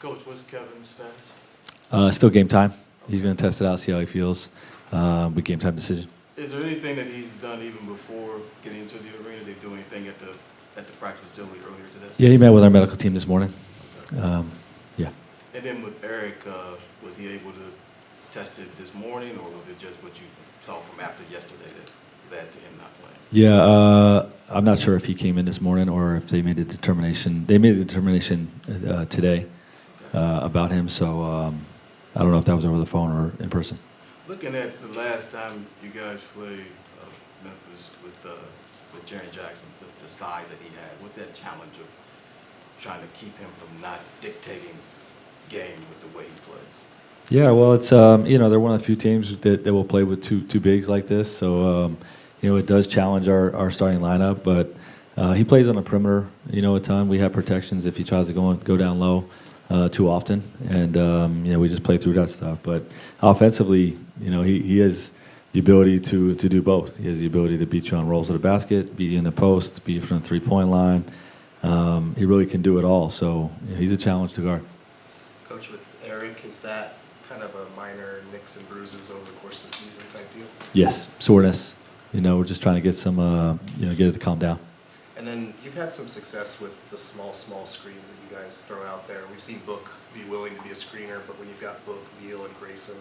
Coach, what's Kevin's status? Still game time. He's going to test it out, see how he feels. But game time decision. Is there anything that he's done even before getting into the arena? Did they do anything at the practice facility earlier today? Yeah, he met with our medical team this morning. Yeah. And then with Eric, was he able to test it this morning, or was it just what you saw from after yesterday that led to him not playing? Yeah, I'm not sure if he came in this morning or if they made a determination. They made a determination today about him, so I don't know if that was over the phone or in person. Looking at the last time you guys played Memphis with Jaren Jackson, the size that he had, what's that challenge of trying to keep him from not dictating game with the way he plays? Yeah, well, it's they're one of the few teams that will play with two bigs like this, so it does challenge our starting lineup. But he plays on the perimeter, a ton. We have protections if he tries to go down low too often, and we just play through that stuff. But offensively, he has the ability to do both. He has the ability to beat you on rolls of the basket, beat you in the post, beat you from the three-point line. He really can do it all. So he's a challenge to guard. Coach, with Eric, is that kind of a minor nicks and bruises over the course of the season type deal? Yes, soreness. We're just trying to get some, get it to calm down. And then you've had some success with the small screens that you guys throw out there. We've seen Book be willing to be a screener, but when you've got Book, Beal, and Grayson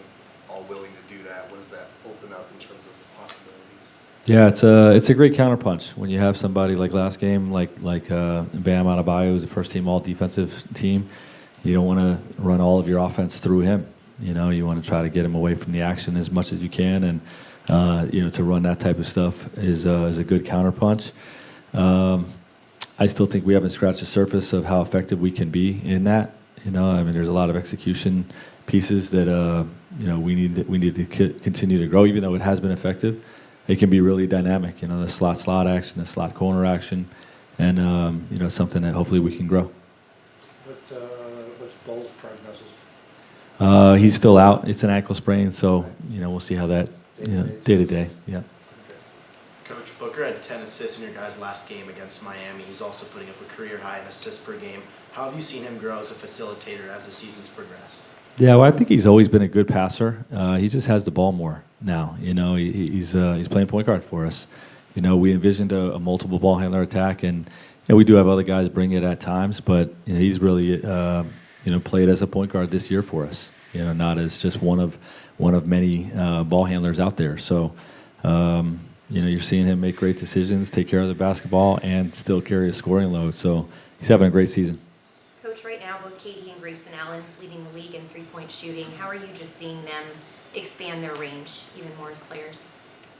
all willing to do that, what does that open up in terms of possibilities? Yeah, it's a great counterpunch when you have somebody like last game, like Bam Adebayo, who's the first team all defensive team. You don't want to run all of your offense through him. You want to try to get him away from the action as much as you can, and to run that type of stuff is a good counterpunch. I still think we haven't scratched the surface of how effective we can be in that. There's a lot of execution pieces that we need to continue to grow. Even though it has been effective, it can be really dynamic. The slot action, the slot corner action, and something that hopefully we can grow. What's Bol's prognosis? He's still out. It's an ankle sprain, so we'll see how that day to day. Yeah. Coach, Booker had 10 assists in your guys' last game against Miami. He's also putting up a career high in assists per game. How have you seen him grow as a facilitator as the season's progressed? Yeah, well, I think he's always been a good passer. He just has the ball more now. He's playing point guard for us. We envisioned a multiple ball handler attack, and we do have other guys bring it at times, but he's really played as a point guard this year for us. Not as just one of many ball handlers out there. So you're seeing him make great decisions, take care of the basketball, and still carry a scoring load. So he's having a great season. Coach, right now, both Katie and Grayson Allen leading the league in three-point shooting. How are you just seeing them expand their range even more as players?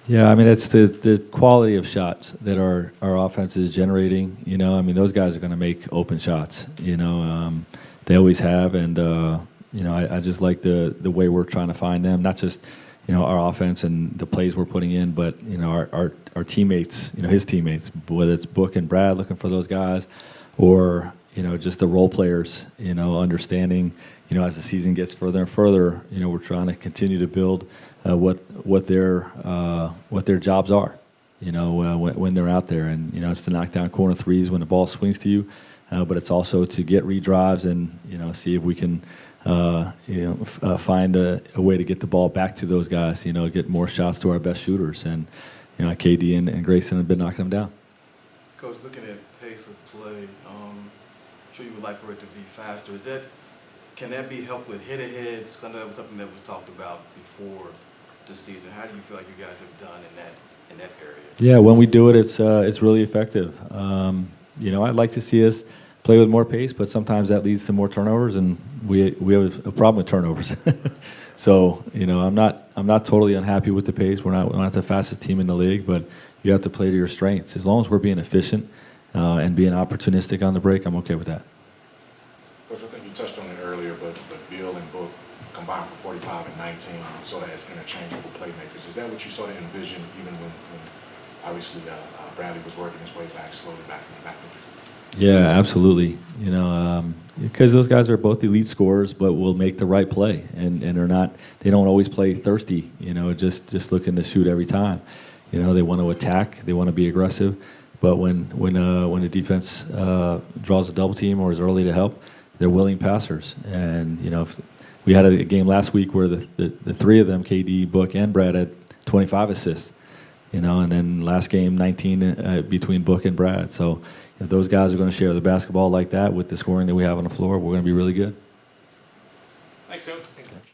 Yeah, it's the quality of shots that our offense is generating. Those guys are going to make open shots. They always have, and I just like the way we're trying to find them. Not just our offense and the plays we're putting in, but our teammates, his teammates, whether it's Book and Brad looking for those guys, or just the role players, understanding, as the season gets further and further, we're trying to continue to build what their jobs are, when they're out there, and it's to knock down corner threes when the ball swings to you, but it's also to get redrives and see if we can find a way to get the ball back to those guys, get more shots to our best shooters, and KD and Grayson have been knocking them down. Coach, looking at pace of play, I'm sure you would like for it to be faster. Can that be helped with hit-aheads? Because I know that was something that was talked about before the season. How do you feel like you guys have done in that area? Yeah, when we do it, it's really effective. I'd like to see us play with more pace, but sometimes that leads to more turnovers, and we have a problem with turnovers. So I'm not totally unhappy with the pace. We're not the fastest team in the league, but you have to play to your strengths. As long as we're being efficient and being opportunistic on the break, I'm okay with that. Coach, I think you touched on it earlier, but Beal and Book combined for 45 and 19, sort of as interchangeable playmakers. Is that what you sort of envisioned even when obviously Bradley was working his way back slowly back from the back injury? Yeah, absolutely. Because those guys are both elite scorers, but will make the right play, and they don't always play thirsty. Just looking to shoot every time. They want to attack, they want to be aggressive, but when the defense draws a double team or is early to help, they're willing passers. And, you know, we had a game last week where the three of them, KD, Book, and Brad, had 25 assists. You know, and then last game, 19 between Book and Brad. So if those guys are going to share the basketball like that with the scoring that we have on the floor, we're going to be really good. Thanks, Coach. Thanks, Coach.